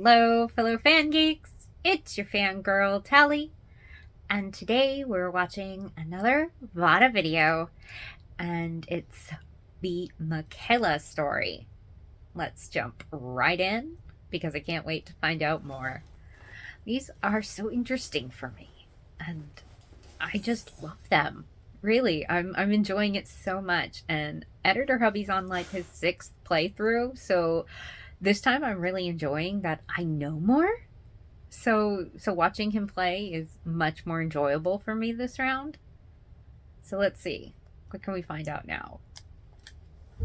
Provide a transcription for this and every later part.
Hello, fellow fan geeks. It's your fangirl, Tally. And today we're watching another Vata video. And it's the Miquella story. Let's jump right in because I can't wait to find out more. These are so interesting for me. And I just love them. Really, I'm enjoying it so much. And Editor Hubby's on like his 6th playthrough, so this time I'm really enjoying that I know more. So watching him play is much more enjoyable for me this round. So let's see. What can we find out now?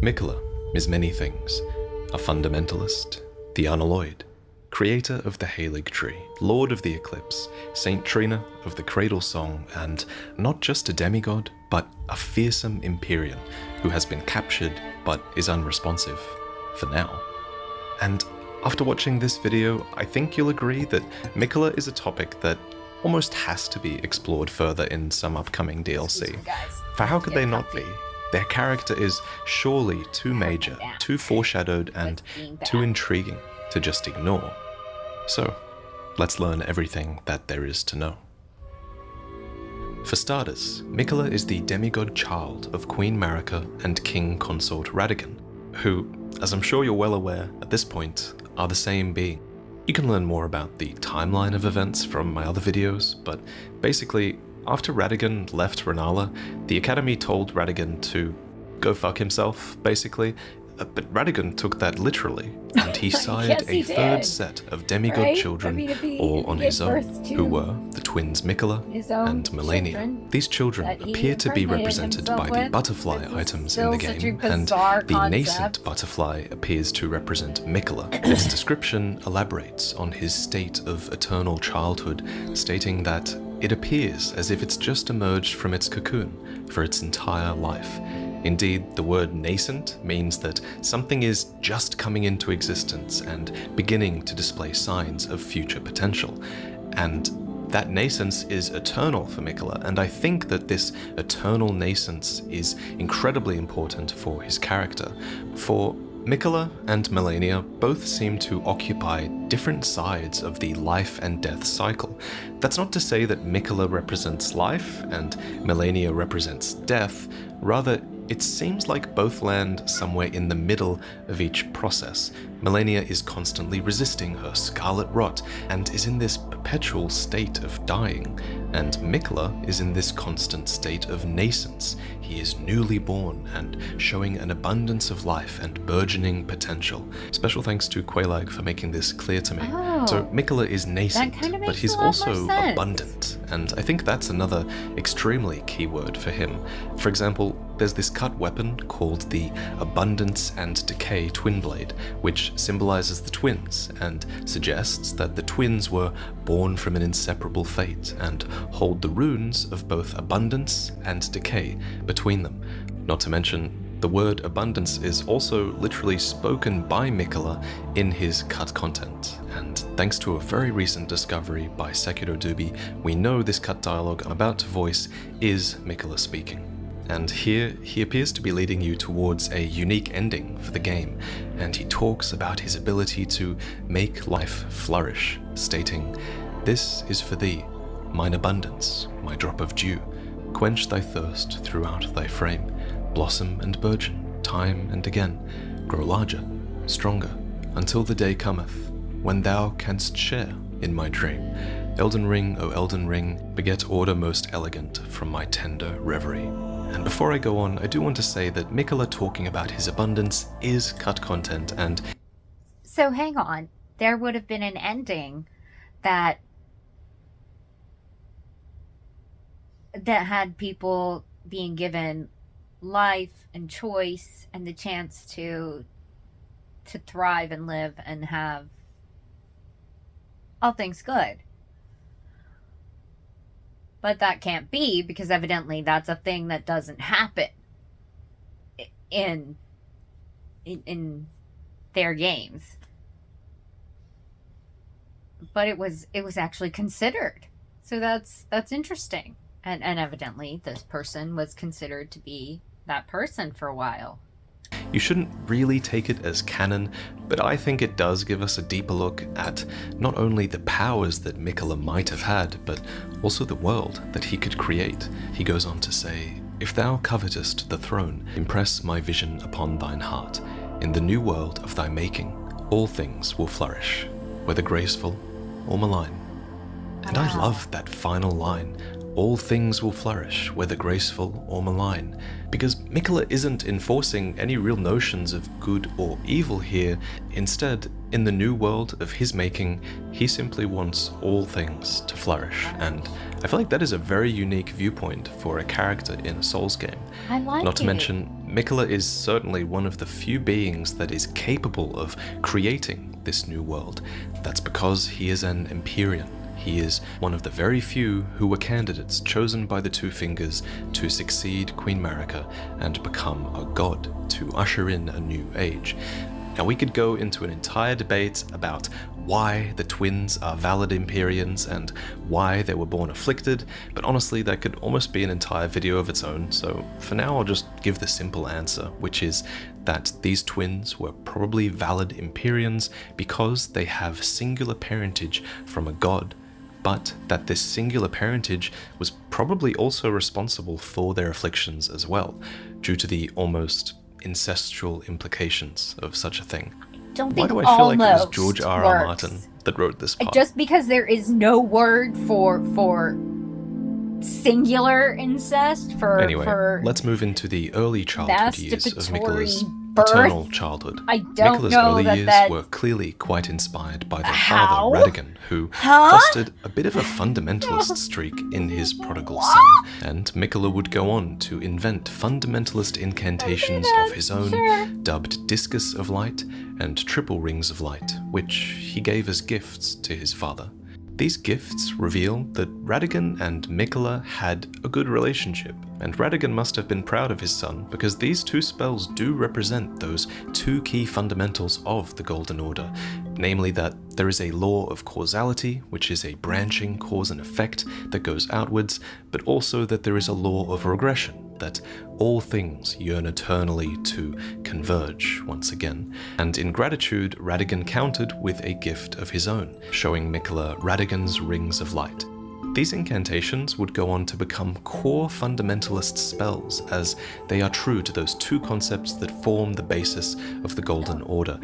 Miquella is many things. A fundamentalist, the unalloyed, creator of the Halig Tree, Lord of the Eclipse, Saint Trina of the Cradle Song, and not just a demigod, but a fearsome Empyrean who has been captured but is unresponsive, for now. And after watching this video, I think you'll agree that Miquella is a topic that almost has to be explored further in some upcoming DLC. For how could they not be? Their character is surely too major, too foreshadowed, and too intriguing to just ignore. So, let's learn everything that there is to know. For starters, Miquella is the demigod child of Queen Marika and King Consort Radagon, who, as I'm sure you're well aware at this point, are the same being. You can learn more about the timeline of events from my other videos, but basically, after Radagon left Rennala, the Academy told Radagon to go fuck himself, basically. But Radagon took that literally, and he sired a third set of demigod children, all on his own, who were the twins Miquella and Melania. These children appear to be represented by the butterfly items in the game, and the nascent butterfly appears to represent Miquella. Its description elaborates on his state of eternal childhood, stating that it appears as if it's just emerged from its cocoon for its entire life. Indeed, the word nascent means that something is just coming into existence and beginning to display signs of future potential. And that nascence is eternal for Miquella, and I think that this eternal nascence is incredibly important for his character. For Miquella and Melania both seem to occupy different sides of the life and death cycle. That's not to say that Miquella represents life and Melania represents death, rather it seems like both land somewhere in the middle of each process. Melania is constantly resisting her scarlet rot and is in this perpetual state of dying, and Miquella is in this constant state of nascence. He is newly born and showing an abundance of life and burgeoning potential. Special thanks to Quailag for making this clear to me. So Miquella is nascent, but he's also abundant, and I think that's another extremely key word for him. For example, there's this cut weapon called the Abundance and Decay Twin Blade, which symbolizes the twins and suggests that the twins were born from an inseparable fate and hold the runes of both abundance and decay between them. Not to mention, the word abundance is also literally spoken by Miquella in his cut content, and thanks to a very recent discovery by Sekiro Dubi, we know this cut dialogue I'm about to voice is Miquella speaking. And here, he appears to be leading you towards a unique ending for the game, and he talks about his ability to make life flourish, stating, "This is for thee, mine abundance, my drop of dew, quench thy thirst throughout thy frame, blossom and burgeon, time and again, grow larger, stronger, until the day cometh, when thou canst share in my dream. Elden Ring, O Elden Ring, beget order most elegant from my tender reverie." And before I go on, I do want to say that Miquella talking about his abundance is cut content, and... So hang on. There would have been an ending that had people being given life and choice and the chance to thrive and live and have all things good. But that can't be, because evidently that's a thing that doesn't happen in their games. But it was actually considered. So that's interesting. And evidently this person was considered to be that person for a while. you shouldn't really take it as canon, but I think it does give us a deeper look at not only the powers that Miquella might have had, but also the world that he could create. He goes on to say, "If thou covetest the throne, impress my vision upon thine heart. In the new world of thy making, all things will flourish, whether graceful or malign." And I love that final line, "all things will flourish, whether graceful or malign," because Miquella isn't enforcing any real notions of good or evil here. Instead, in the new world of his making, he simply wants all things to flourish, and I feel like that is a very unique viewpoint for a character in a Souls game. I like Not to it. mention, Miquella is certainly one of the few beings that is capable of creating this new world. That's because he is an Empyrean. He is one of the very few who were candidates chosen by the Two Fingers to succeed Queen Marika and become a god, to usher in a new age. Now, we could go into an entire debate about why the twins are valid Empyreans and why they were born afflicted, but honestly that could almost be an entire video of its own, so for now I'll just give the simple answer, which is that these twins were probably valid Empyreans because they have singular parentage from a god, but that this singular parentage was probably also responsible for their afflictions as well, due to the almost incestual implications of such a thing. Don't Why think do I feel like it was almost George R. R. works. Martin that wrote this part? Just because there is no word for singular incest for Anyway, for let's move into the early childhood years of masturbatory Miquella's birth. paternal childhood. I don't Miquella's know early that years that- were clearly quite inspired by their How? father, Radigan, who Huh? fostered a bit of a fundamentalist streak in his prodigal son, and Miquella would go on to invent fundamentalist incantations of his own, Sure. dubbed Discus of Light and Triple Rings of Light, which he gave as gifts to his father. These gifts reveal that Radigan and Miquella had a good relationship, and Radigan must have been proud of his son because these two spells do represent those two key fundamentals of the Golden Order, namely that there is a law of causality, which is a branching cause and effect that goes outwards, but also that there is a law of regression, that all things yearn eternally to converge once again. And in gratitude, Radigan countered with a gift of his own, showing Miquella Radigan's Rings of Light. These incantations would go on to become core fundamentalist spells, as they are true to those two concepts that form the basis of the Golden Order.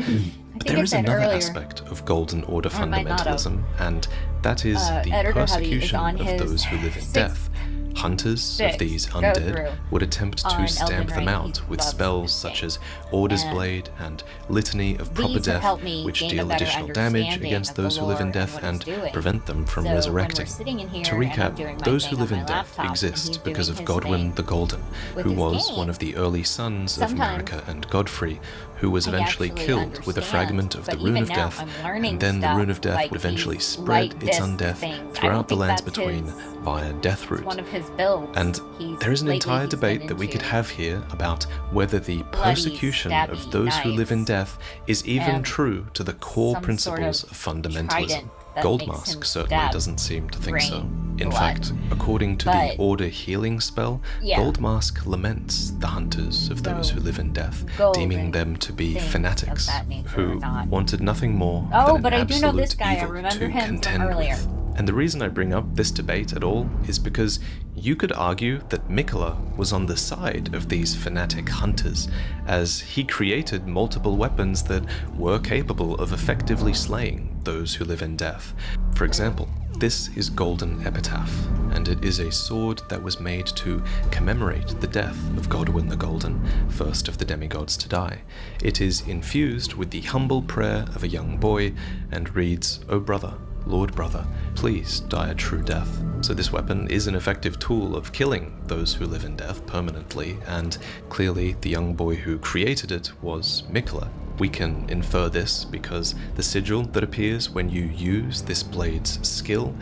But there I is said another earlier. aspect of Golden Order Or might not have. fundamentalism, and that is the Editor Hubby is persecution on of his those who live in sixth death. Hunters of sixth these go undead through would attempt on to stamp Elden them Ring. out He with loves spells this such game. as Order's And Blade and Litany of Proper these have Death, helped me which gain a deal better additional damage understanding against of the those who live in lore death and and what it's doing. prevent them from So when we're resurrecting. sitting in here To and I'm recap, doing my those thing who on live in my death laptop and exist he's because doing of his Godwyn thing the Golden, with who his was game. one of the early sons of Sometimes Marika and Godfrey, who was I eventually actually killed with a understand, fragment of the but Rune even of now, Death, I'm learning and then the stuff Rune of Death like would eventually these spread light its disc undeath things. I don't throughout the think lands that's between his- via Deathroot. one of his builds. And He's- there is an lately entire he's debate been that we could into have here about whether the bloody, persecution of stabby those who live in knives death is even and true to the core some principles sort of fundamentalism. trident that Gold makes Mask him certainly stab doesn't seem to think so. rain In blood. fact, according to But- the Order healing spell, Yeah. Gold Mask laments the hunters of those So, who live in death, gold deeming and them to be things fanatics of that nature who are not- wanted nothing more Oh, than an but I do know absolute this guy. I evil remember to him from contend earlier. with. And the reason I bring up this debate at all is because you could argue that Miquella was on the side of these fanatic hunters, as he created multiple weapons that were capable of effectively slaying those who live in death. For example, this is Golden Epitaph, and it is a sword that was made to commemorate the death of Godwyn the Golden, first of the demigods to die. It is infused with the humble prayer of a young boy and reads, "O brother, Lord brother, please die a true death." So this weapon is an effective tool of killing those who live in death permanently, and clearly the young boy who created it was Miquella. We can infer this because the sigil that appears when you use this blade's skill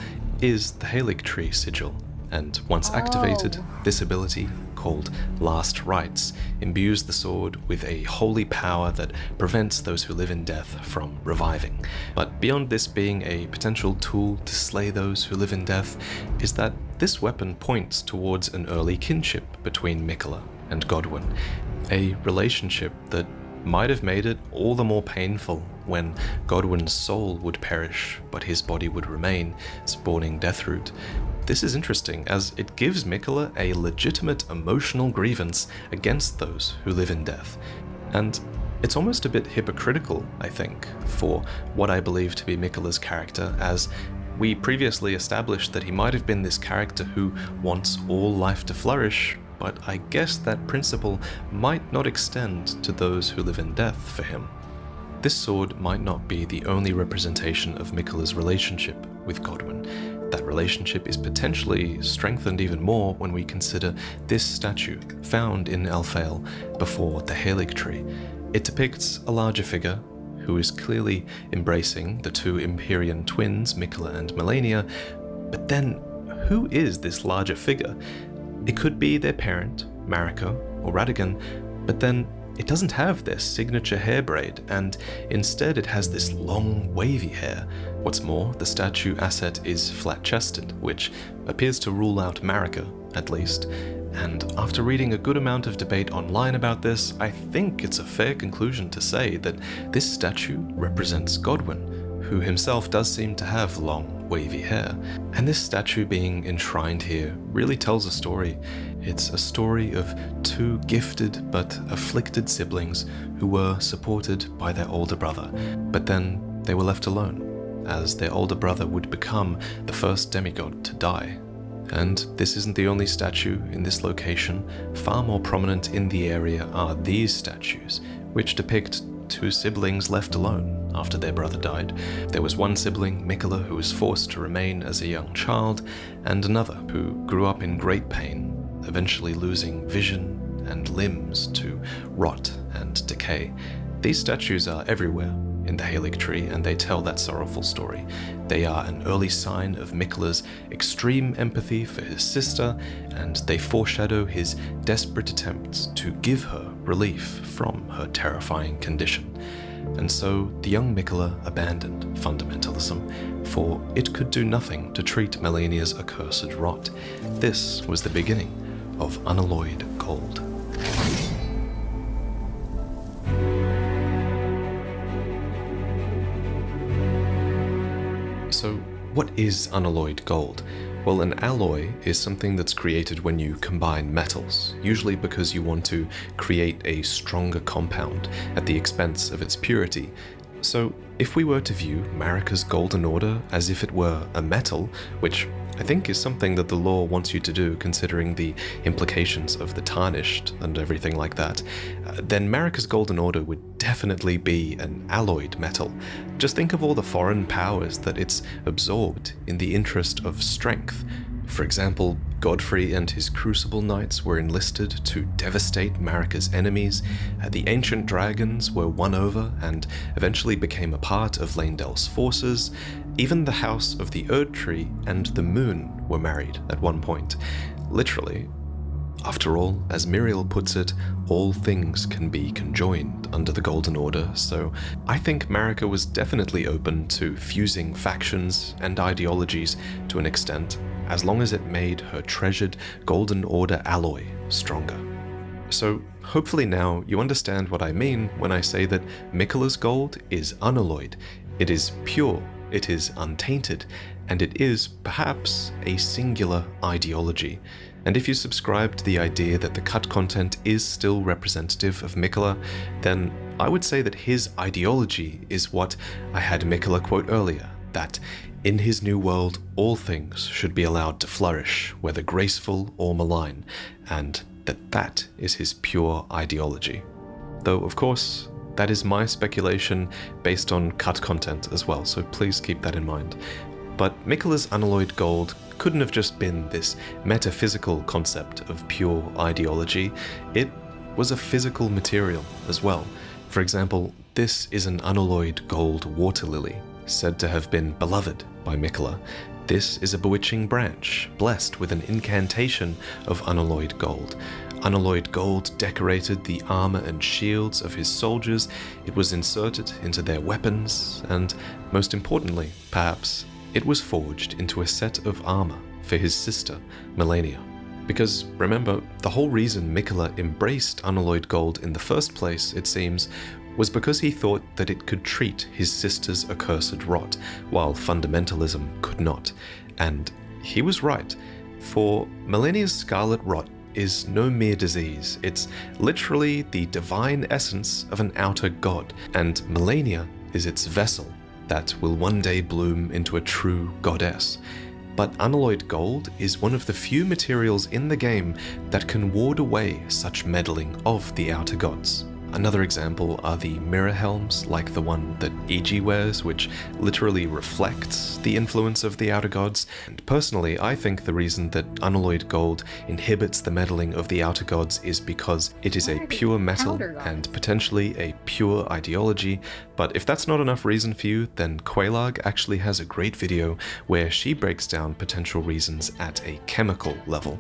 is the Halig Tree sigil, and once activated, this ability, called Last Rites, imbues the sword with a holy power that prevents those who live in death from reviving. But beyond this being a potential tool to slay those who live in death, is that this weapon points towards an early kinship between Miquella and Godwyn. A relationship that might have made it all the more painful when Godwin's soul would perish, but his body would remain, spawning Deathroot. This is interesting, as it gives Miquella a legitimate emotional grievance against those who live in death. And it's almost a bit hypocritical, I think, for what I believe to be Miquella's character, as we previously established that he might have been this character who wants all life to flourish, but I guess that principle might not extend to those who live in death for him. This sword might not be the only representation of Miquella's relationship with Godwin. That relationship is potentially strengthened even more when we consider this statue found in Elfale before the Halig tree. It depicts a larger figure who is clearly embracing the two Empyrean twins, Miquella and Melania, but then who is this larger figure? It could be their parent, Marika or Radagon, but then it doesn't have their signature hair braid, and instead it has this long, wavy hair. What's more, the statue asset is flat-chested, which appears to rule out Marika, at least. And after reading a good amount of debate online about this, I think it's a fair conclusion to say that this statue represents Godwin, who himself does seem to have long, wavy hair. And this statue being enshrined here really tells a story. It's a story of two gifted but afflicted siblings who were supported by their older brother, but then they were left alone, as their older brother would become the first demigod to die. And this isn't the only statue in this location. Far more prominent in the area are these statues, which depict two siblings left alone after their brother died. There was one sibling, Miquella, who was forced to remain as a young child, and another who grew up in great pain, eventually losing vision and limbs to rot and decay. These statues are everywhere in the Halig tree, and they tell that sorrowful story. They are an early sign of Miquella's extreme empathy for his sister, and they foreshadow his desperate attempts to give her relief from her terrifying condition. And so the young Miquella abandoned fundamentalism, for it could do nothing to treat Melania's accursed rot. This was the beginning of unalloyed gold. So, what is unalloyed gold? Well, an alloy is something that's created when you combine metals, usually because you want to create a stronger compound at the expense of its purity. So, if we were to view Marika's Golden Order as if it were a metal, which I think is something that the lore wants you to do considering the implications of the tarnished and everything like that, then Marika's Golden Order would definitely be an alloyed metal. Just think of all the foreign powers that it's absorbed in the interest of strength. For example, Godfrey and his Crucible Knights were enlisted to devastate Marika's enemies. The ancient dragons were won over and eventually became a part of Laendel's forces. Even the House of the Erdtree and the Moon were married at one point. Literally. After all, as Miriel puts it, all things can be conjoined under the Golden Order, so I think Marika was definitely open to fusing factions and ideologies to an extent, as long as it made her treasured Golden Order alloy stronger. So hopefully now you understand what I mean when I say that Miquella's gold is unalloyed. It is pure, it is untainted, and it is, perhaps, a singular ideology. And if you subscribe to the idea that the cut content is still representative of Miquella, then I would say that his ideology is what I had Miquella quote earlier, that in his new world, all things should be allowed to flourish, whether graceful or malign, and that is his pure ideology. Though, of course, that is my speculation based on cut content as well, so please keep that in mind. But Miquella's unalloyed gold couldn't have just been this metaphysical concept of pure ideology. It was a physical material as well. For example, this is an unalloyed gold water lily, said to have been beloved by Miquella. This is a bewitching branch, blessed with an incantation of unalloyed gold. Unalloyed gold decorated the armor and shields of his soldiers, it was inserted into their weapons, and most importantly, perhaps, it was forged into a set of armor for his sister, Melania. Because remember, the whole reason Miquella embraced unalloyed gold in the first place, it seems, was because he thought that it could treat his sister's accursed rot, while fundamentalism could not. And he was right, for Malenia's scarlet rot is no mere disease. It's literally the divine essence of an outer god, and Malenia is its vessel that will one day bloom into a true goddess. But unalloyed gold is one of the few materials in the game that can ward away such meddling of the outer gods. Another example are the mirror helms, like the one that EG wears, which literally reflects the influence of the outer gods. And personally, I think the reason that unalloyed gold inhibits the meddling of the outer gods is because it is a pure metal and potentially a pure ideology. But if that's not enough reason for you, then Quelaag actually has a great video where she breaks down potential reasons at a chemical level.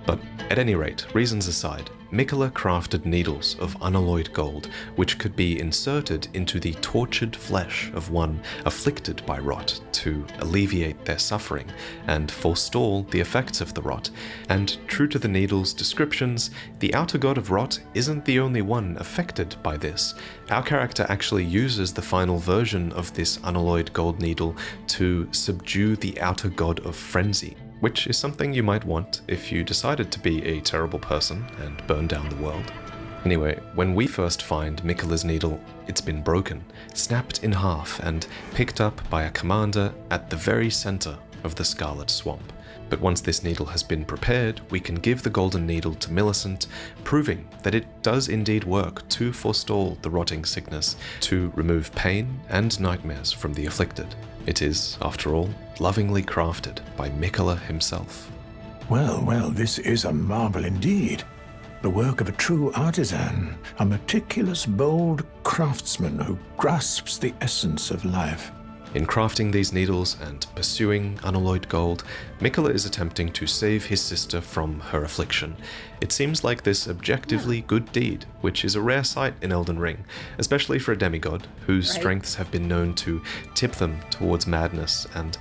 But at any rate, reasons aside, Miquella crafted needles of unalloyed gold, which could be inserted into the tortured flesh of one afflicted by rot to alleviate their suffering and forestall the effects of the rot. And true to the needle's descriptions, the outer god of rot isn't the only one affected by this. Our character actually uses the final version of this unalloyed gold needle to subdue the outer god of frenzy, which is something you might want if you decided to be a terrible person and burn down the world. Anyway, when we first find Miquella's needle, it's been broken, snapped in half, and picked up by a commander at the very center of the Scarlet Swamp. But once this needle has been prepared, we can give the golden needle to Millicent, proving that it does indeed work to forestall the rotting sickness, to remove pain and nightmares from the afflicted. It is, after all, lovingly crafted by Miquella himself. Well, well, this is a marvel indeed. The work of a true artisan, a meticulous, bold craftsman who grasps the essence of life. In crafting these needles and pursuing unalloyed gold, Miquella is attempting to save his sister from her affliction. It seems like this objectively good deed, which is a rare sight in Elden Ring, especially for a demigod whose strengths have been known to tip them towards madness, and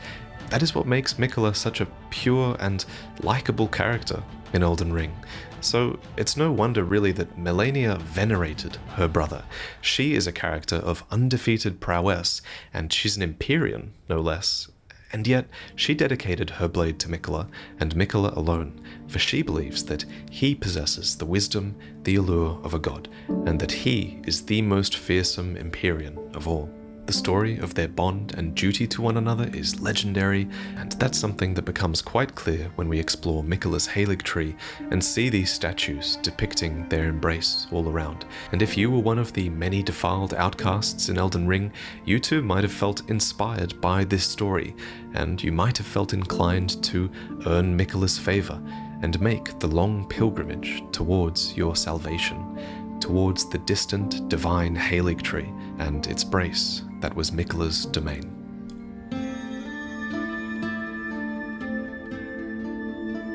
that is what makes Miquella such a pure and likable character in Elden Ring. So it's no wonder really that Malenia venerated her brother. She is a character of undefeated prowess, and she's an Empyrean, no less. And yet, she dedicated her blade to Miquella, and Miquella alone, for she believes that he possesses the wisdom, the allure of a god, and that he is the most fearsome Empyrean of all. The story of their bond and duty to one another is legendary, and that's something that becomes quite clear when we explore Miquella's Halig tree and see these statues depicting their embrace all around. And if you were one of the many defiled outcasts in Elden Ring, you too might have felt inspired by this story, and you might have felt inclined to earn Miquella's favor and make the long pilgrimage towards your salvation, towards the distant divine Halig tree and its brace that was Miquella's domain.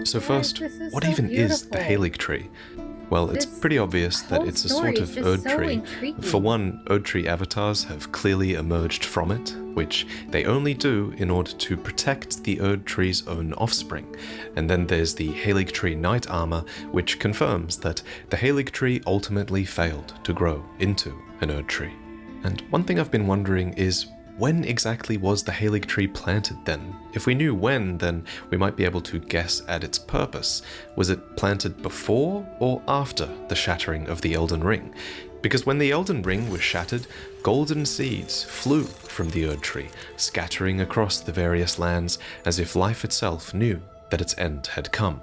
So first, what even is the Halig tree? Well, it's pretty obvious that it's a sort of Erd tree. For one, Erd tree avatars have clearly emerged from it, which they only do in order to protect the Erd tree's own offspring. And then there's the Halig tree knight armor, which confirms that the Halig tree ultimately failed to grow into an Erd tree. And one thing I've been wondering is, when exactly was the Halig tree planted then? If we knew when, then we might be able to guess at its purpose. Was it planted before or after the shattering of the Elden Ring? Because when the Elden Ring was shattered, golden seeds flew from the Erd tree, scattering across the various lands as if life itself knew that its end had come.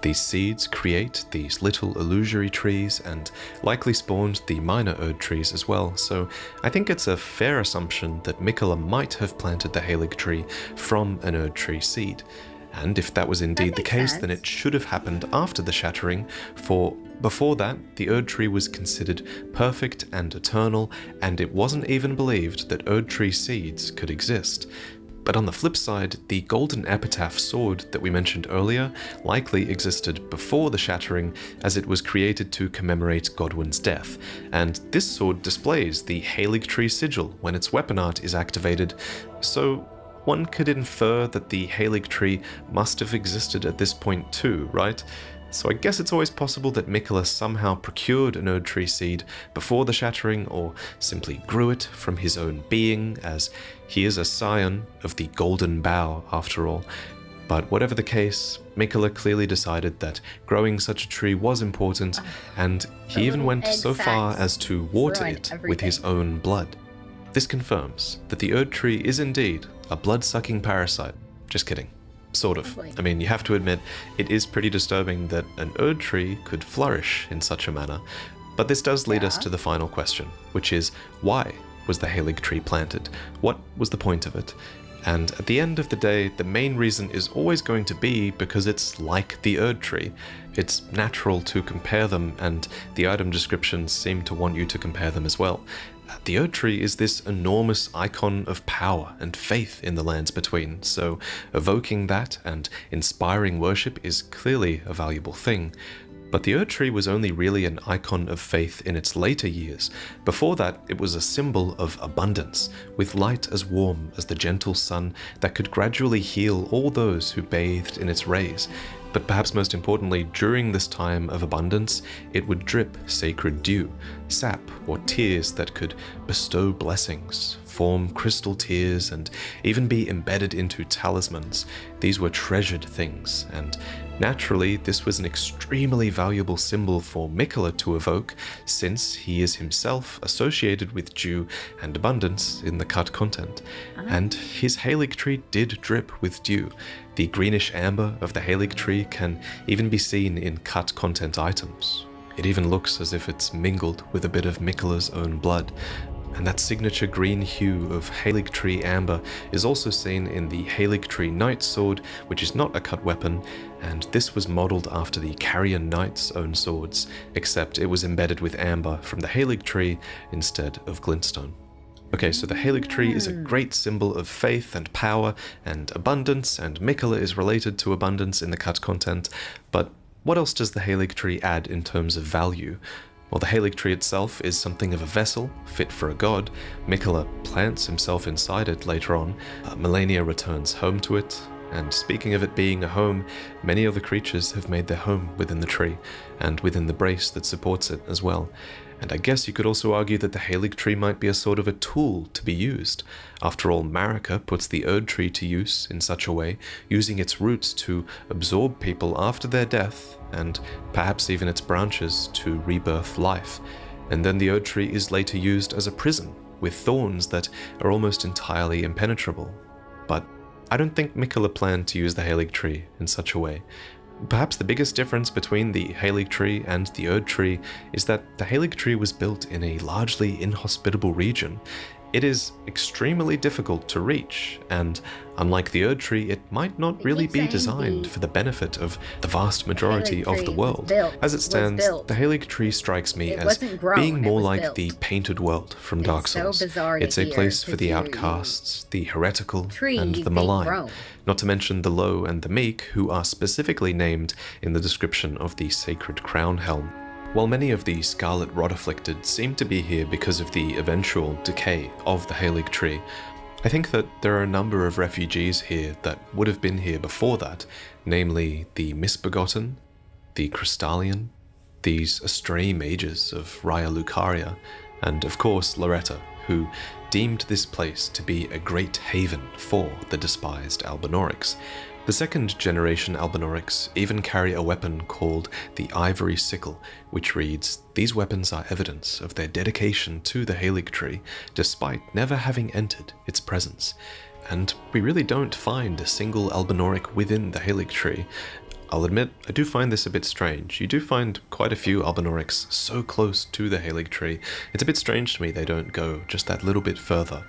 These seeds create these little illusory trees and likely spawned the minor Erd trees as well, so I think it's a fair assumption that Miquella might have planted the Halig tree from an Erd tree seed. And if that was indeed the case, then it should have happened after the shattering, for before that, the Erd tree was considered perfect and eternal, and it wasn't even believed that Erd tree seeds could exist. But on the flip side, the golden epitaph sword that we mentioned earlier likely existed before the shattering, as it was created to commemorate Godwyn's death, and this sword displays the Halig tree sigil when its weapon art is activated, so one could infer that the Halig tree must have existed at this point too, right? So I guess it's always possible that Miquella somehow procured an Erd Tree seed before the shattering, or simply grew it from his own being, as he is a scion of the Golden Bough after all. But whatever the case, Miquella clearly decided that growing such a tree was important, and he even went so far as to water it with his own blood. This confirms that the Erd Tree is indeed a blood-sucking parasite. Just kidding. Sort of. I mean, you have to admit, it is pretty disturbing that an Erd Tree could flourish in such a manner. But this does lead us to the final question, which is, why was the Halig Tree planted? What was the point of it? And at the end of the day, the main reason is always going to be because it's like the Erd Tree. It's natural to compare them, and the item descriptions seem to want you to compare them as well. The Erd Tree is this enormous icon of power and faith in the lands between, so evoking that and inspiring worship is clearly a valuable thing. But the Erd Tree was only really an icon of faith in its later years. Before that, it was a symbol of abundance, with light as warm as the gentle sun that could gradually heal all those who bathed in its rays. But perhaps most importantly, during this time of abundance, it would drip sacred dew, sap or tears that could bestow blessings, form crystal tears, and even be embedded into talismans. These were treasured things, and naturally, this was an extremely valuable symbol for Miquella to evoke, since he is himself associated with dew and abundance in the cut content. And his Halig Tree did drip with dew. The greenish amber of the Halig Tree can even be seen in cut content items. It even looks as if it's mingled with a bit of Miquella's own blood. And that signature green hue of Halig Tree amber is also seen in the Halig Tree Knight sword, which is not a cut weapon, and this was modelled after the Carrion Knight's own swords, except it was embedded with amber from the Halig Tree instead of glintstone. Okay, so the Halig Tree is a great symbol of faith and power and abundance, and Miquella is related to abundance in the cut content, but what else does the Halig Tree add in terms of value? Well, the Halig Tree itself is something of a vessel, fit for a god. Miquella plants himself inside it later on. Melania returns home to it, and speaking of it being a home, many other creatures have made their home within the tree, and within the brace that supports it as well. And I guess you could also argue that the Halig Tree might be a sort of a tool to be used. After all, Marika puts the Erd Tree to use in such a way, using its roots to absorb people after their death, and perhaps even its branches to rebirth life. And then the Erd Tree is later used as a prison, with thorns that are almost entirely impenetrable. But I don't think Miquella planned to use the Halig Tree in such a way. Perhaps the biggest difference between the Halig Tree and the Erd Tree is that the Halig Tree was built in a largely inhospitable region. It is extremely difficult to reach, and unlike the Erd Tree, it might not really be designed for the benefit of the vast majority of the world. As it stands, the Halig Tree strikes me as being more like the Painted World from Dark Souls. It's a place for the outcasts, the heretical, and the malign, not to mention the low and the meek, who are specifically named in the description of the Sacred Crown Helm. While many of the Scarlet Rot-afflicted seem to be here because of the eventual decay of the Halig Tree, I think that there are a number of refugees here that would have been here before that, namely the Misbegotten, the Crystallion, these astray mages of Raya Lucaria, and of course Loretta, who deemed this place to be a great haven for the despised Albinaurics. The second generation Albinaurics even carry a weapon called the Ivory Sickle, which reads, "These weapons are evidence of their dedication to the Halig Tree, despite never having entered its presence." And we really don't find a single Albinauric within the Halig Tree. I'll admit, I do find this a bit strange. You do find quite a few Albinaurics so close to the Halig Tree. It's a bit strange to me they don't go just that little bit further.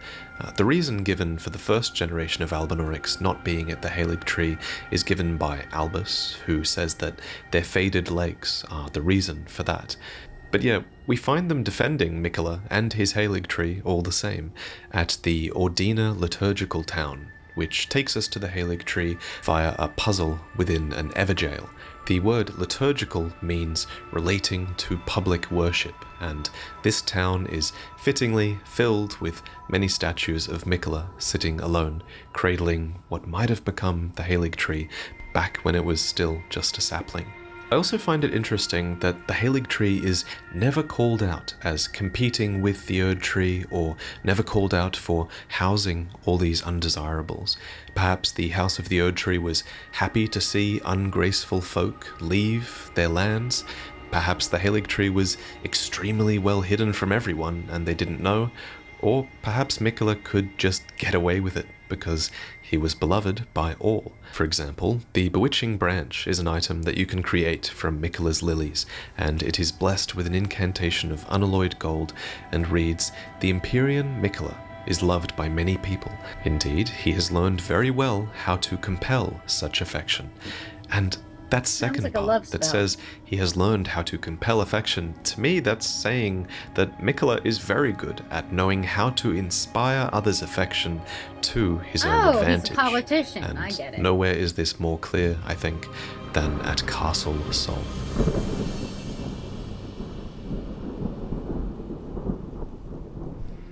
The reason given for the first generation of Albinaurics not being at the Halig Tree is given by Albus, who says that their faded legs are the reason for that. But yeah, we find them defending Miquella and his Halig Tree all the same at the Ordina liturgical town, which takes us to the Halig Tree via a puzzle within an Everjail. The word liturgical means relating to public worship, and this town is fittingly filled with many statues of Miquella sitting alone, cradling what might have become the Halig Tree back when it was still just a sapling. I also find it interesting that the Halig tree is never called out as competing with the Erd tree, or never called out for housing all these undesirables. Perhaps the House of the Erd tree was happy to see ungraceful folk leave their lands. Perhaps the Halig tree was extremely well hidden from everyone and they didn't know. Or perhaps Miquella could just get away with it because he was beloved by all. For example, the Bewitching Branch is an item that you can create from Miquella's lilies, and it is blessed with an incantation of unalloyed gold and reads, "The Empyrean Miquella is loved by many people. Indeed, he has learned very well how to compel such affection." And that second like a part love that spell. says he has learned how to compel affection, to me that's saying that Miquella is very good at knowing how to inspire others' affection to his own Oh, advantage. he's a politician. And I get it. nowhere is this more clear, I think, than at Castle Soul.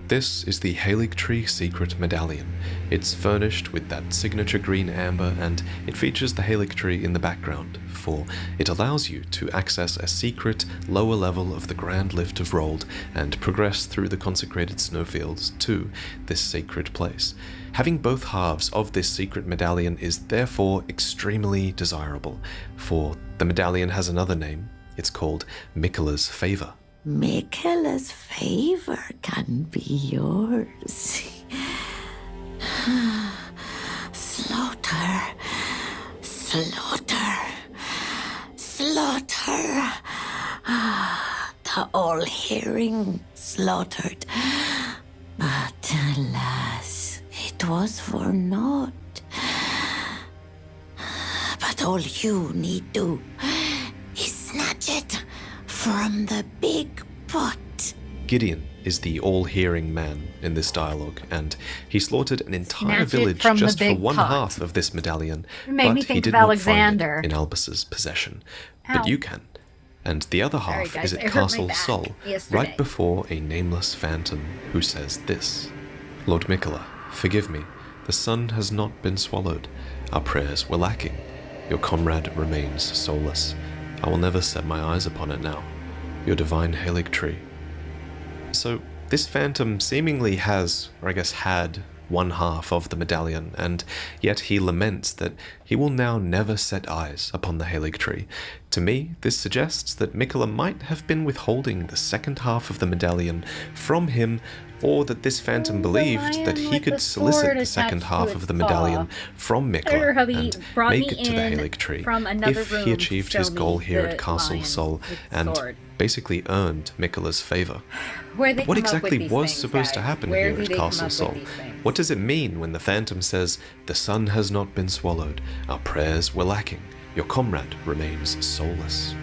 This is the Halig Tree Secret Medallion. It's furnished with that signature green amber, and it features the Halig Tree in the background, for it allows you to access a secret lower level of the Grand Lift of Rold and progress through the consecrated snowfields to this sacred place. Having both halves of this secret medallion is therefore extremely desirable, for the medallion has another name. It's called Miquella's Favor. Miquella's favor can be yours. Slaughter, slaughter, slaughter. The all-hearing slaughtered. But alas, it was for naught. But all you need do is snatch it from the big pot. Gideon is the all-hearing man in this dialogue, and he slaughtered an entire Snatch it village from the just for big one pot. half of this medallion, It made me but he think did of not Alexander. find it in Albus's possession. Ow. But you can. And the other Sorry, half guys, is it at hurt my Castle back Sol, yesterday. right before a nameless phantom who says this: "Lord Miquella, forgive me. The sun has not been swallowed. Our prayers were lacking. Your comrade remains soulless. I will never set my eyes upon it now. Your divine Halig tree." So this phantom seemingly has, or I guess had, one half of the medallion, and yet he laments that he will now never set eyes upon the Halig tree. To me, this suggests that Miquella might have been withholding the second half of the medallion from him, or that this phantom believed that he could solicit the second half of the medallion from Her Miquella hubby and brought make me it to the in Halig tree from another if room he to achieved show his me goal here the at Castle lions Sol with and sword. basically earned Miquella's favor. Where they What come up with exactly these was things, supposed to guys? happen Where here do at they come Castle up Sol? with these things? What does it mean when the phantom says, "The sun has not been swallowed, our prayers were lacking, your comrade remains soulless"?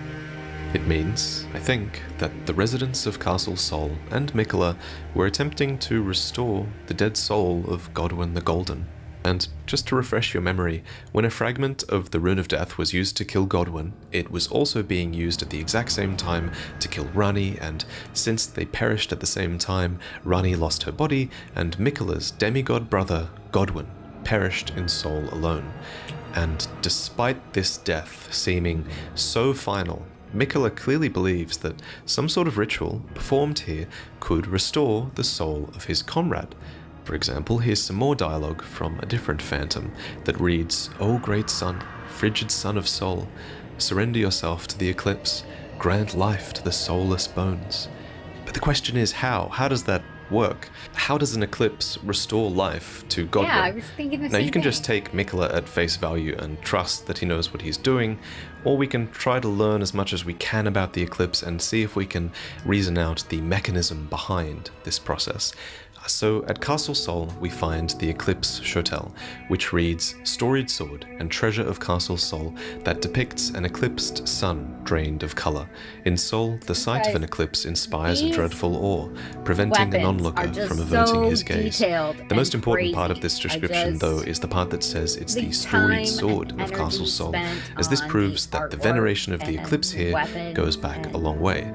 It means, I think, that the residents of Castle Sol and Miquella were attempting to restore the dead soul of Godwyn the Golden. And just to refresh your memory, when a fragment of the Rune of Death was used to kill Godwyn, it was also being used at the exact same time to kill Rani, and since they perished at the same time, Rani lost her body, and Miquella's demigod brother, Godwyn, perished in soul alone. And despite this death seeming so final, Miquella clearly believes that some sort of ritual performed here could restore the soul of his comrade. For example, here's some more dialogue from a different phantom that reads, "O great sun, frigid sun of soul, surrender yourself to the eclipse, grant life to the soulless bones." But the question is how? How does that work? How does an eclipse restore life to Godwyn? Yeah, I was thinking the Now, same you can thing. just take Miquella at face value and trust that he knows what he's doing, or we can try to learn as much as we can about the eclipse and see if we can reason out the mechanism behind this process. So at Castle Sol, we find the Eclipse Shotel, which reads, "Storied sword and treasure of Castle Sol that depicts an eclipsed sun drained of color. In Sol, the sight of an eclipse inspires a these dreadful awe, preventing an weapons onlooker are just from averting so his gaze." detailed The most and important part of crazy. this I description, just- though, is the part that says it's the the storied time sword and of Castle energy Sol, spent as this on proves the that the artwork veneration of the and eclipse here weapons goes back a and long way.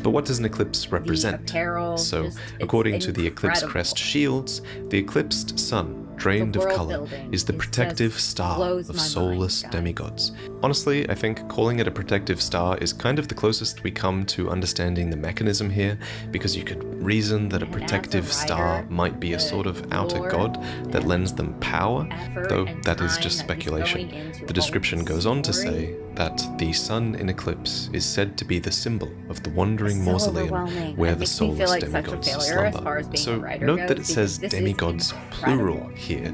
But what does an eclipse represent? apparel, So, just- it's according to the Eclipse incredible. Crest shields, the eclipsed sun, drained The of world color, building is the is protective just star blows of my mind, soulless guys. demigods. Honestly, I think calling it a protective star is kind of the closest we come to understanding the mechanism here, because you could reason that a protective star might be a sort of outer god that lends them power, though that is just speculation. The description goes on to say that the sun in eclipse is said to be the symbol of the wandering mausoleum where the soulless demigods slumber. So note that it says demigods plural here.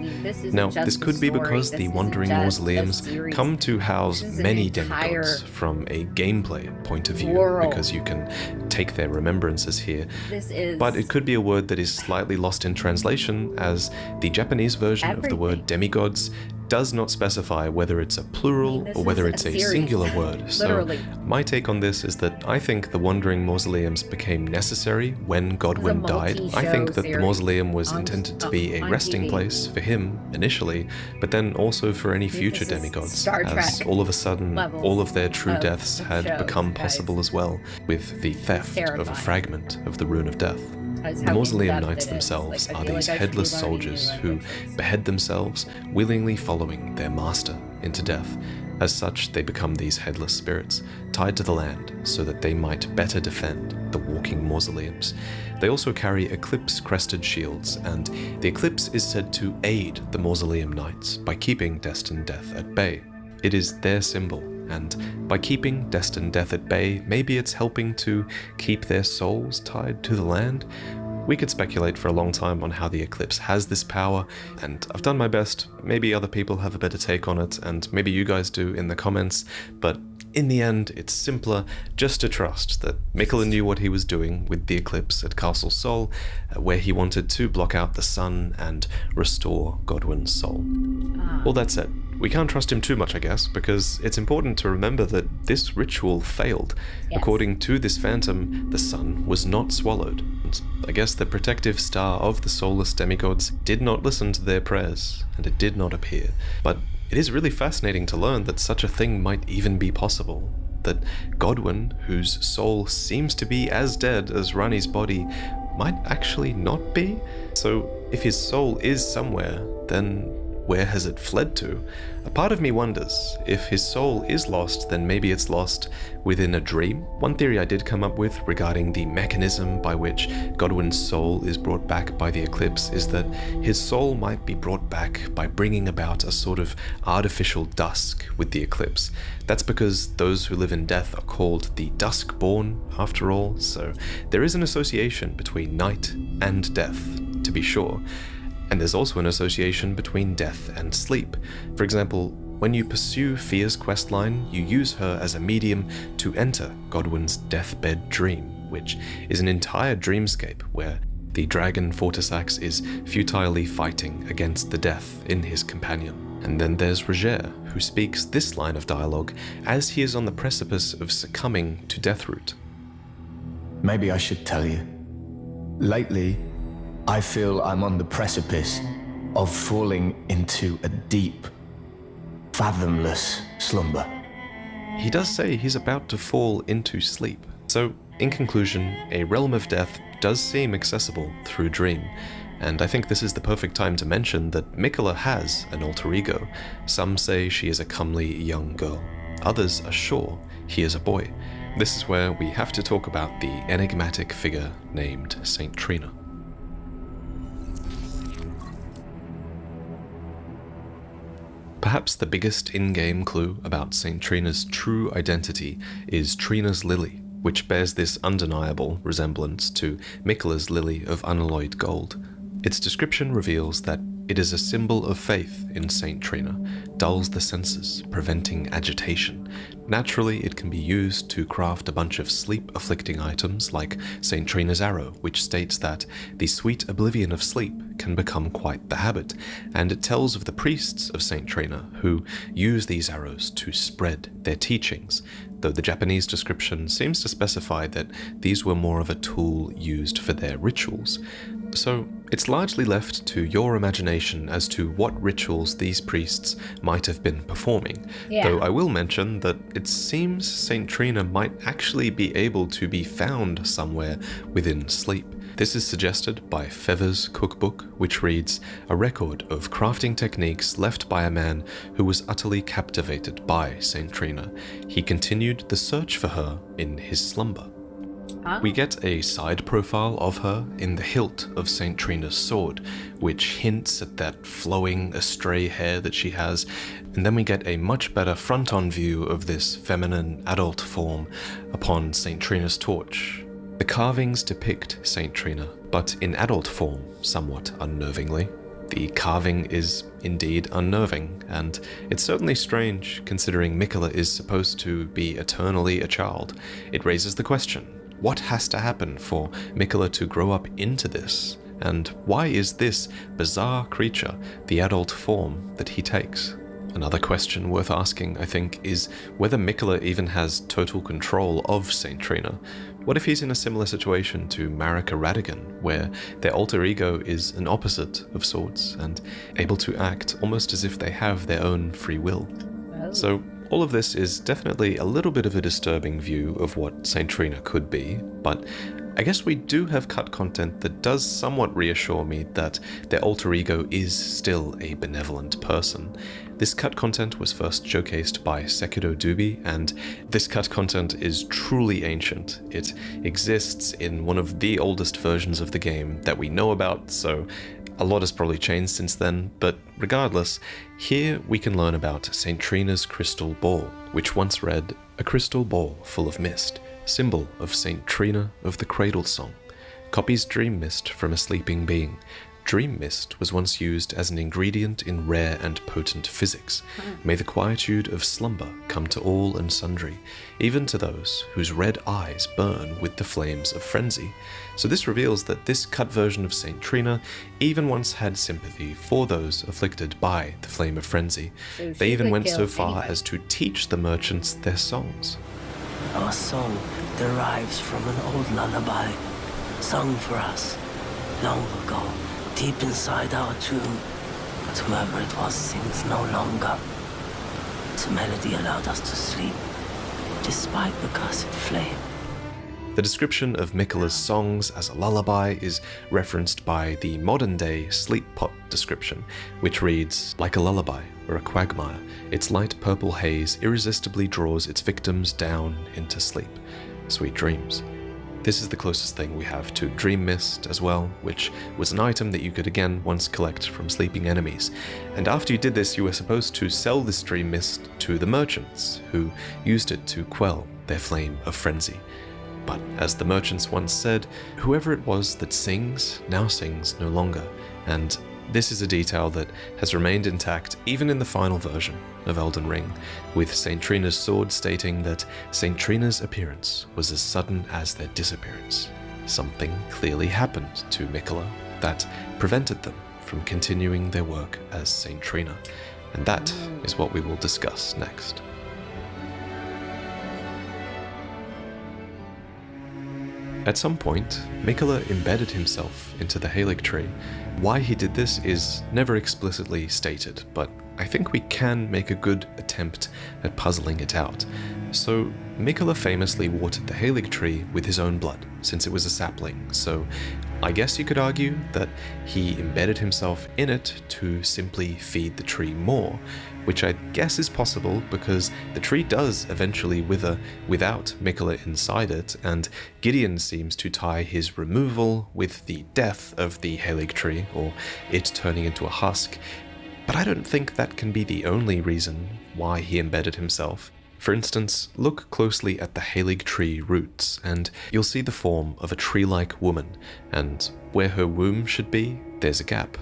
Now, this could be because the wandering mausoleums come to house many demigods from a gameplay point of view, because you can take their remembrances here, but it could be a word that is slightly lost in translation, as the Japanese version of the word demigods does not specify whether it's a plural or whether it's a singular word. So my take on this is that I think the wandering mausoleums became necessary when Godwin died. I think that the mausoleum was intended to be a resting place for him initially, but then also for any future demigods, as all of a sudden all of their true deaths had become possible as well, with the theft of a fragment of the Rune of Death. The mausoleum knights themselves are these headless soldiers who behead themselves, willingly following their master into death. As such, they become these headless spirits, tied to the land so that they might better defend the walking mausoleums. They also carry eclipse-crested shields, and the eclipse is said to aid the mausoleum knights by keeping destined death at bay. It is their symbol, and by keeping destined death at bay, maybe it's helping to keep their souls tied to the land. We could speculate for a long time on how the eclipse has this power, and I've done my best. Maybe other people have a better take on it, and maybe you guys do in the comments, but in the end, it's simpler just to trust that Miquella knew what he was doing with the eclipse at Castle Sol, where he wanted to block out the sun and restore Godwin's soul. All that said, we can't trust him too much, I guess, because it's important to remember that this ritual failed. According to this phantom, the sun was not swallowed. And I guess the protective star of the soulless demigods did not listen to their prayers, and it did not appear. But it is really fascinating to learn that such a thing might even be possible. That Godwin, whose soul seems to be as dead as Rani's body, might actually not be? So if his soul is somewhere, then where has it fled to? A part of me wonders, if his soul is lost, then maybe it's lost within a dream. One theory I did come up with regarding the mechanism by which Godwin's soul is brought back by the eclipse is that his soul might be brought back by bringing about a sort of artificial dusk with the eclipse. That's because those who live in death are called the duskborn, after all, so there is an association between night and death, to be sure. And there's also an association between death and sleep. For example, when you pursue Fia's questline, you use her as a medium to enter Godwin's deathbed dream, which is an entire dreamscape where the dragon Fortisax is futilely fighting against the death in his companion. And then there's Roger, who speaks this line of dialogue as he is on the precipice of succumbing to Deathroot. Maybe I should tell you. Lately, I feel I'm on the precipice of falling into a deep, fathomless slumber. He does say he's about to fall into sleep. So, in conclusion, a realm of death does seem accessible through dream, and I think this is the perfect time to mention that Miquella has an alter ego. Some say she is a comely young girl. Others are sure he is a boy. This is where we have to talk about the enigmatic figure named Saint Trina. Perhaps the biggest in-game clue about Saint Trina's true identity is Trina's lily, which bears this undeniable resemblance to Miquella's lily of unalloyed gold. Its description reveals that it is a symbol of faith in Saint Trina, dulls the senses, preventing agitation. Naturally, it can be used to craft a bunch of sleep-afflicting items like Saint Trina's arrow, which states that the sweet oblivion of sleep can become quite the habit, and it tells of the priests of Saint Trina who use these arrows to spread their teachings, though the Japanese description seems to specify that these were more of a tool used for their rituals. So, it's largely left to your imagination as to what rituals these priests might have been performing, though I will mention that it seems St. Trina might actually be able to be found somewhere within sleep. This is suggested by Feather's cookbook, which reads, "A record of crafting techniques left by a man who was utterly captivated by St. Trina. He continued the search for her in his slumber." We get a side profile of her in the hilt of St. Trina's sword, which hints at that flowing astray hair that she has, and then we get a much better front-on view of this feminine adult form upon St. Trina's torch. The carvings depict St. Trina, but in adult form, somewhat unnervingly. The carving is indeed unnerving, and it's certainly strange considering Miquella is supposed to be eternally a child. It raises the question, what has to happen for Miquella to grow up into this? And why is this bizarre creature the adult form that he takes? Another question worth asking, I think, is whether Miquella even has total control of St. Trina. What if he's in a similar situation to Marika Radigan, where their alter ego is an opposite of sorts, and able to act almost as if they have their own free will? So all of this is definitely a little bit of a disturbing view of what St. Trina could be, but I guess we do have cut content that does somewhat reassure me that their alter ego is still a benevolent person. This cut content was first showcased by Sekido Dubi, and this cut content is truly ancient. It exists in one of the oldest versions of the game that we know about, so a lot has probably changed since then, but regardless, here we can learn about St. Trina's crystal ball, which once read, "A crystal ball full of mist, symbol of St. Trina of the Cradle Song, copies dream mist from a sleeping being. Dream mist was once used as an ingredient in rare and potent physics. May the quietude of slumber come to all and sundry, even to those whose red eyes burn with the flames of frenzy." So this reveals that this cut version of St. Trina even once had sympathy for those afflicted by the flame of frenzy. So they even went so kill far anybody. as to teach the merchants their songs. Our song derives from an old lullaby, sung for us long ago, deep inside our tomb. But whoever it was sings no longer. Its melody allowed us to sleep, despite the cursed flame. The description of Miquella's songs as a lullaby is referenced by the modern-day sleep pot description, which reads, "Like a lullaby or a quagmire, its light purple haze irresistibly draws its victims down into sleep. Sweet dreams." This is the closest thing we have to Dream Mist as well, which was an item that you could again once collect from sleeping enemies. And after you did this, you were supposed to sell this Dream Mist to the merchants, who used it to quell their flame of frenzy. But as the merchants once said, whoever it was that sings now sings no longer, and this is a detail that has remained intact even in the final version of Elden Ring, with St. Trina's sword stating that St. Trina's appearance was as sudden as their disappearance. Something clearly happened to Miquella that prevented them from continuing their work as St. Trina, and that is what we will discuss next. At some point, Miquella embedded himself into the Halig tree. Why he did this is never explicitly stated, but I think we can make a good attempt at puzzling it out. So, Miquella famously watered the Halig tree with his own blood, since it was a sapling, so I guess you could argue that he embedded himself in it to simply feed the tree more, which I guess is possible because the tree does eventually wither without Miquella inside it, and Gideon seems to tie his removal with the death of the Halig tree, or it turning into a husk, but I don't think that can be the only reason why he embedded himself. For instance, look closely at the Halig tree roots, and you'll see the form of a tree-like woman, and where her womb should be, there's a gap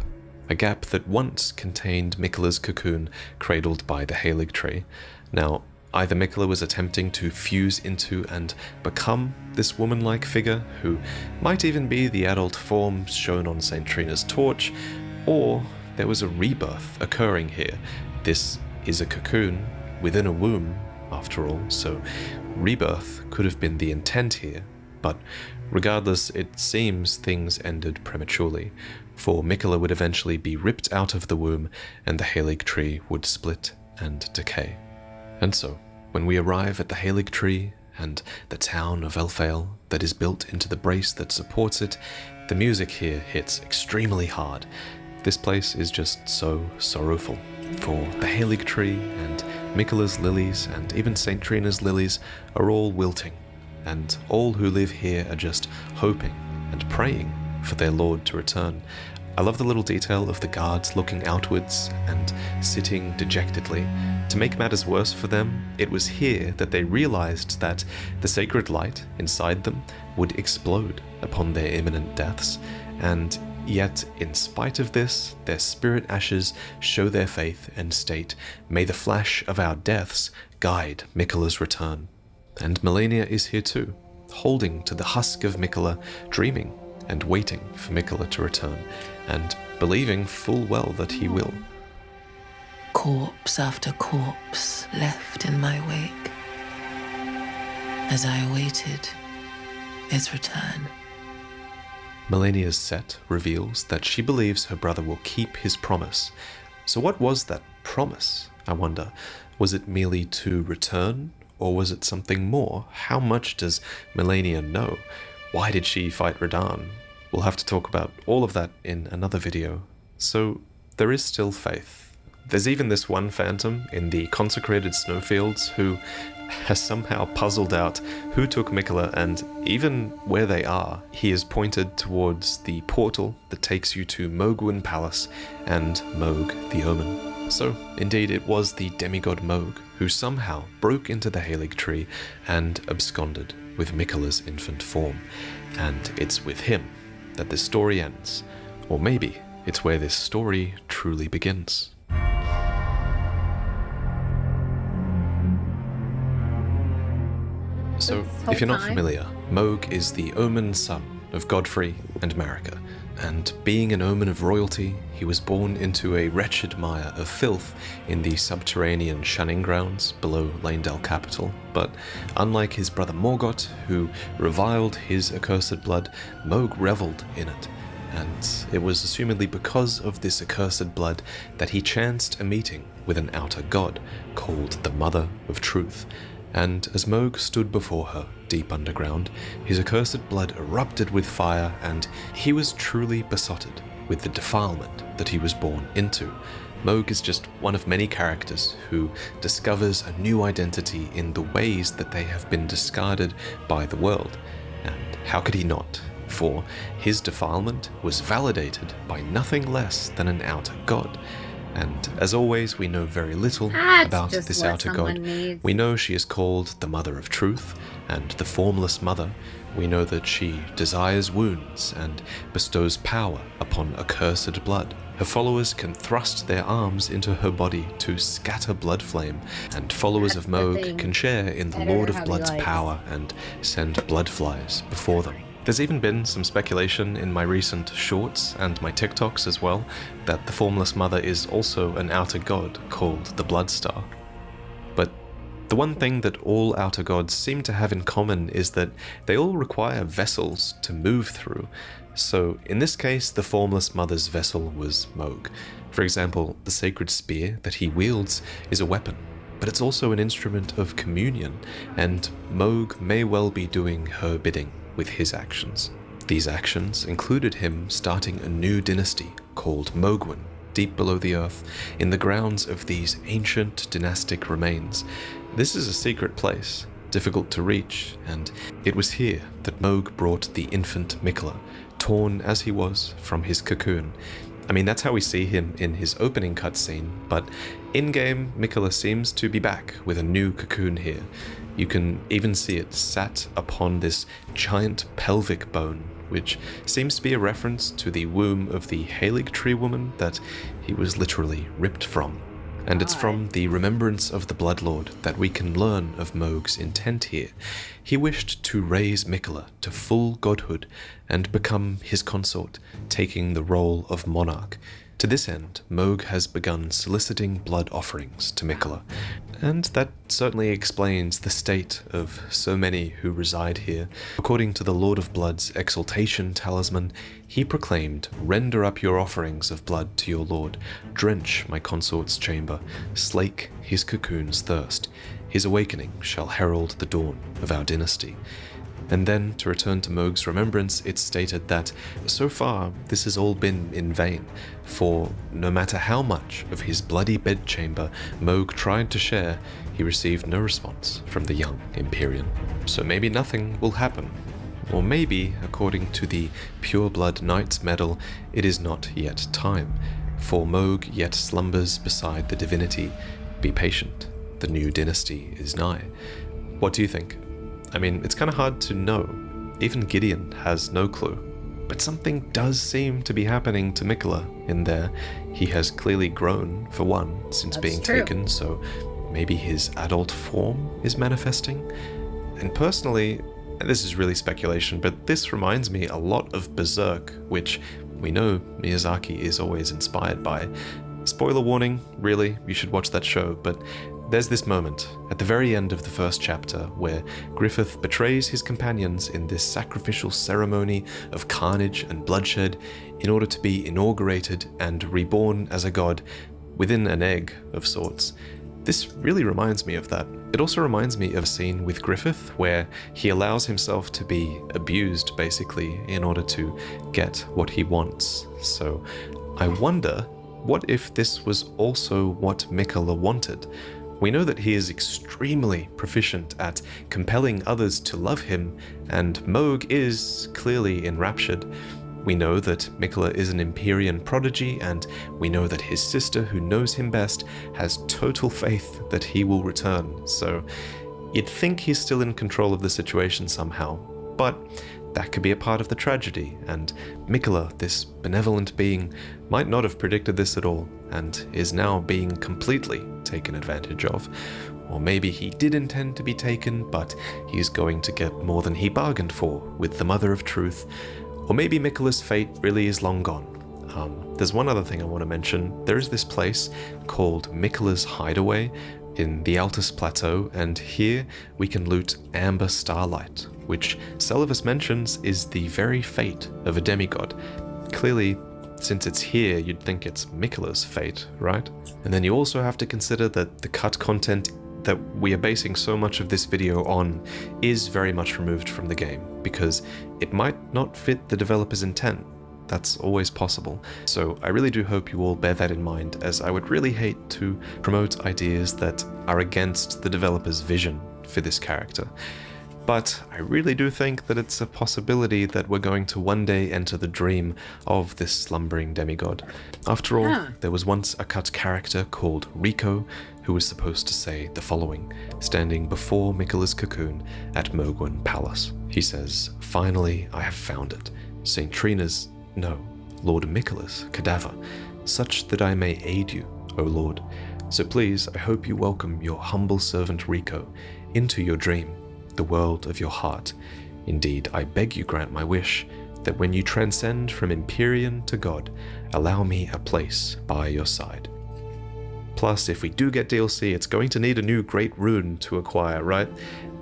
that once contained Miquella's cocoon cradled by the Halig tree. Now, either Miquella was attempting to fuse into and become this woman-like figure, who might even be the adult form shown on St. Trina's torch, or there was a rebirth occurring here. This is a cocoon within a womb, after all, so rebirth could have been the intent here. But regardless, it seems things ended prematurely, for Miquella would eventually be ripped out of the womb and the Halig tree would split and decay. And so, when we arrive at the Halig tree and the town of Elfale that is built into the brace that supports it, the music here hits extremely hard. This place is just so sorrowful, for the Halig tree and Miquella's lilies and even St. Trina's lilies are all wilting, and all who live here are just hoping and praying for their lord to return. I love the little detail of the guards looking outwards and sitting dejectedly. To make matters worse for them, it was here that they realized that the sacred light inside them would explode upon their imminent deaths, and yet, in spite of this, their spirit ashes show their faith and state, "May the flash of our deaths guide Miquella's return." And Melania is here too, holding to the husk of Miquella, dreaming and waiting for Miquella to return, and believing full well that he will. Corpse after corpse left in my wake as I awaited his return. Melania's set reveals that she believes her brother will keep his promise. So what was that promise, I wonder? Was it merely to return, or was it something more? How much does Melania know? Why did she fight Radahn? We'll have to talk about all of that in another video. So there is still faith. There's even this one phantom in the consecrated snowfields who has somehow puzzled out who took Miquella, and even where they are, he is pointed towards the portal that takes you to Mohgwyn Palace and Mohg the Omen. So, indeed, it was the demigod Mohg who somehow broke into the Halig tree and absconded with Miquella's infant form. And it's with him that this story ends. Or maybe it's where this story truly begins. So, if you're not familiar, Mohg is the omen son of Godfrey and Marika, and being an omen of royalty, he was born into a wretched mire of filth in the subterranean shunning grounds below Lanedale capital. But unlike his brother Morgoth, who reviled his accursed blood, Mohg reveled in it, and it was assumedly because of this accursed blood that he chanced a meeting with an outer god called the Mother of Truth. And as Mohg stood before her, deep underground, his accursed blood erupted with fire, and he was truly besotted with the defilement that he was born into. Mohg is just one of many characters who discovers a new identity in the ways that they have been discarded by the world. And how could he not? For his defilement was validated by nothing less than an outer god. And as always, we know very little about this outer god. We know she is called the Mother of Truth and the Formless Mother. We know that she desires wounds and bestows power upon accursed blood. Her followers can thrust their arms into her body to scatter blood flame, and followers of Mohg can share in the Lord of Blood's power and send blood flies before them. There's even been some speculation in my recent shorts and my TikToks as well that the Formless Mother is also an outer god called the Bloodstar. But the one thing that all outer gods seem to have in common is that they all require vessels to move through. So in this case, the Formless Mother's vessel was Mohg. For example, the sacred spear that he wields is a weapon, but it's also an instrument of communion, and Mohg may well be doing her bidding with his actions. These actions included him starting a new dynasty called Mohgwyn, deep below the earth, in the grounds of these ancient dynastic remains. This is a secret place, difficult to reach, and it was here that Mohg brought the infant Miquella, torn as he was from his cocoon. I mean, that's how we see him in his opening cutscene, but in-game, Miquella seems to be back with a new cocoon here. You can even see it sat upon this giant pelvic bone, which seems to be a reference to the womb of the Halig tree woman that he was literally ripped from. And it's from the remembrance of the Bloodlord that we can learn of Mohg's intent here. He wished to raise Miquella to full godhood and become his consort, taking the role of monarch. To this end, Mohg has begun soliciting blood offerings to Miquella, and that certainly explains the state of so many who reside here. According to the Lord of Blood's exaltation talisman, he proclaimed, "Render up your offerings of blood to your lord, drench my consort's chamber, slake his cocoon's thirst. His awakening shall herald the dawn of our dynasty." And then, to return to Mohg's remembrance, it's stated that, so far, this has all been in vain, for no matter how much of his bloody bedchamber Mohg tried to share, he received no response from the young Empyrean. So maybe nothing will happen. Or maybe, according to the Pure Blood Knight's medal, it is not yet time, for Mohg yet slumbers beside the divinity. Be patient, the new dynasty is nigh. What do you think? I mean, it's kind of hard to know. Even Gideon has no clue. But something does seem to be happening to Miquella in there. He has clearly grown, for one, since being taken, so maybe his adult form is manifesting. And personally, this is really speculation, but this reminds me a lot of Berserk, which we know Miyazaki is always inspired by. Spoiler warning, really, you should watch that show, but there's this moment at the very end of the first chapter where Griffith betrays his companions in this sacrificial ceremony of carnage and bloodshed in order to be inaugurated and reborn as a god within an egg of sorts. This really reminds me of that. It also reminds me of a scene with Griffith where he allows himself to be abused, basically, in order to get what he wants. So I wonder, what if this was also what Miquella wanted? We know that he is extremely proficient at compelling others to love him, and Mohg is clearly enraptured. We know that Miquella is an Empyrean prodigy, and we know that his sister, who knows him best, has total faith that he will return, so you'd think he's still in control of the situation somehow, but that could be a part of the tragedy, and Miquella, this benevolent being, might not have predicted this at all, and is now being completely taken advantage of. Or maybe he did intend to be taken, but he's going to get more than he bargained for with the Mother of Truth. Or maybe Miquella's fate really is long gone. There's one other thing I want to mention. There is this place called Miquella's Hideaway in the Altus Plateau, and here we can loot Amber Starlight, which Celovus mentions is the very fate of a demigod. Clearly, since it's here, you'd think it's Miquella's fate, right? And then you also have to consider that the cut content that we are basing so much of this video on is very much removed from the game, because it might not fit the developer's intent. That's always possible. So I really do hope you all bear that in mind, as I would really hate to promote ideas that are against the developer's vision for this character. But I really do think that it's a possibility that we're going to one day enter the dream of this slumbering demigod. After all, there was once a cut character called Rico who was supposed to say the following, standing before Miquella's cocoon at Mohgwyn Palace. He says, "Finally, I have found it. St. Trina's, no, Lord Miquella's cadaver, such that I may aid you, O Lord. So please, I hope you welcome your humble servant Rico into your dream, the world of your heart. Indeed, I beg you grant my wish, that when you transcend from Empyrean to God, allow me a place by your side." Plus, if we do get DLC, it's going to need a new Great Rune to acquire, right?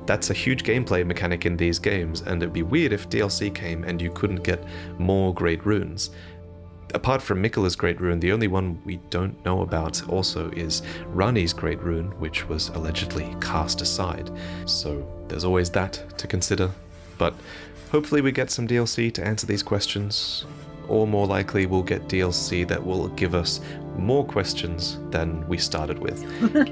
That's a huge gameplay mechanic in these games, and it'd be weird if DLC came and you couldn't get more Great Runes. Apart from Miquella's Great Rune, the only one we don't know about also is Ranni's Great Rune, which was allegedly cast aside. So there's always that to consider. But hopefully we get some DLC to answer these questions, or more likely we'll get DLC that will give us more questions than we started with.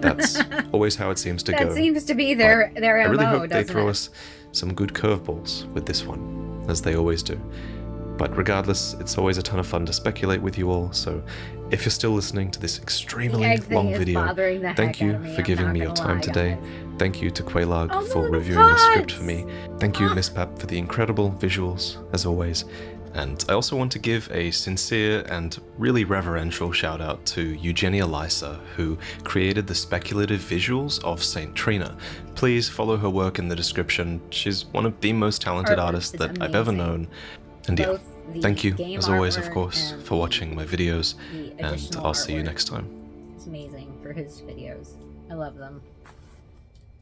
That's always how it seems to go. That seems to be their MO, I really hope they doesn't throw it? us some good curveballs with this one, as they always do. But regardless, it's always a ton of fun to speculate with you all, so if you're still listening to this extremely egg thing long is video, bothering the thank heck you out of me, for I'm giving not me your gonna time lie, today. guys. Thank you to Quaylag Oh, for little reviewing the script buds! for me. Thank you, Miss Pap, for the incredible visuals, as always. And I also want to give a sincere and really reverential shout out to Eugenia Lysa, who created the speculative visuals of St. Trina. Please follow her work in the description. She's one of the most talented Artwork artists is that I've ever amazing. known. And yeah, Both the Thank you, game as always, of artwork course, and for watching my videos, the and additional I'll see you artwork. next time. It's amazing for his videos. I love them.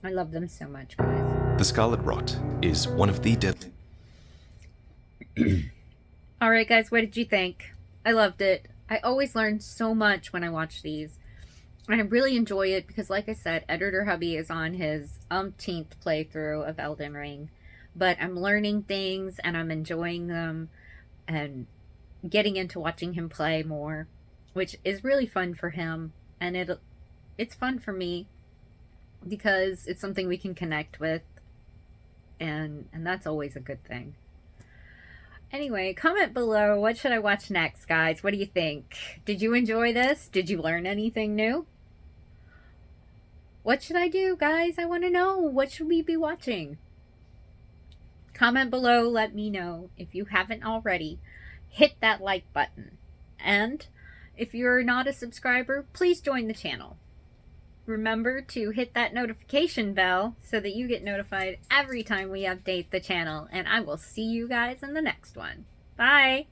I love them so much, guys. The Scarlet Rot is one of the deadly... Alright guys, what did you think? I loved it. I always learn so much when I watch these. And I really enjoy it because, like I said, Editor Hubby is on his umpteenth playthrough of Elden Ring. But I'm learning things and I'm enjoying them and getting into watching him play more, which is really fun for him. And it's fun for me because it's something we can connect with. And that's always a good thing. Anyway, comment below, what should I watch next, guys? What do you think? Did you enjoy this? Did you learn anything new? What should I do, guys? I want to know. What should we be watching? Comment below, let me know. If you haven't already, hit that like button. And if you're not a subscriber, please join the channel. Remember to hit that notification bell so that you get notified every time we update the channel. And I will see you guys in the next one. Bye!